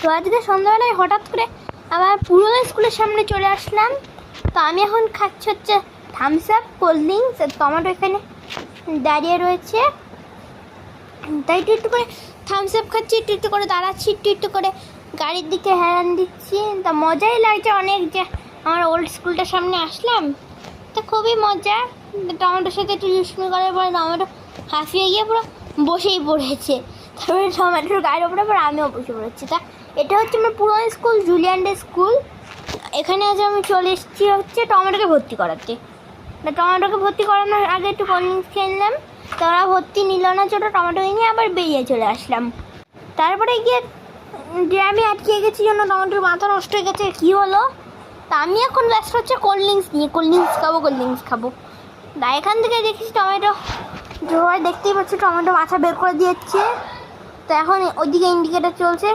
তো আজকে সন্ধ্যাবেলায় হঠাৎ করে আবার পুরোনো স্কুলের সামনে চলে আসলাম। তো আমি এখন খাচ্ছি হচ্ছে থামস আপ, কোল্ড ড্রিঙ্কস আর টমেটো এখানে দাঁড়িয়ে রয়েছে। তাই একটু একটু করে থামস আপ খাচ্ছি, একটু একটু করে দাঁড়াচ্ছি, একটু একটু করে গাড়ির দিকে হ্যারান দিচ্ছি। তা মজাই লাগছে অনেক যে আমার ওল্ড স্কুলটার সামনে আসলাম। তা খুবই মজা। টমেটোর সাথে একটু দুষ্টুমি করার পরে টমেটো হাসিয়ে গিয়ে পুরো বসেই পড়েছে। তারপরে টমেটোর গায়ের ওপরে পর আমিও বসে পড়েছি। তা এটা হচ্ছে আমার পুরোনো স্কুল, জুলিয়ান ডে স্কুল। এখানে আজ আমি চলে এসেছি হচ্ছে টমেটোকে ভর্তি করাতে। টমেটোকে ভর্তি করানোর আগে একটু কোল্ড ড্রিঙ্কস খেয়ে নিলাম। তো ওরা ভর্তি নিল না, ছোটো টমেটোকে নিয়ে আবার বেরিয়ে চলে আসলাম। তারপরে গিয়ে জ্যামে আটকে গেছি জন্য টমেটোর মাথা নষ্ট হয়ে গেছে। কী হলো? তা আমি এখন ব্যস্ত হচ্ছে কোল্ড ড্রিঙ্কস নিয়ে, কোল্ড ড্রিঙ্কস খাবো। তা এখান থেকে দেখেছি টমেটো সবাই দেখতেই পাচ্ছি টমেটো মাথা বের করে দিয়েছে। তো এখন ওইদিকে ইন্ডিকেটার চলছে।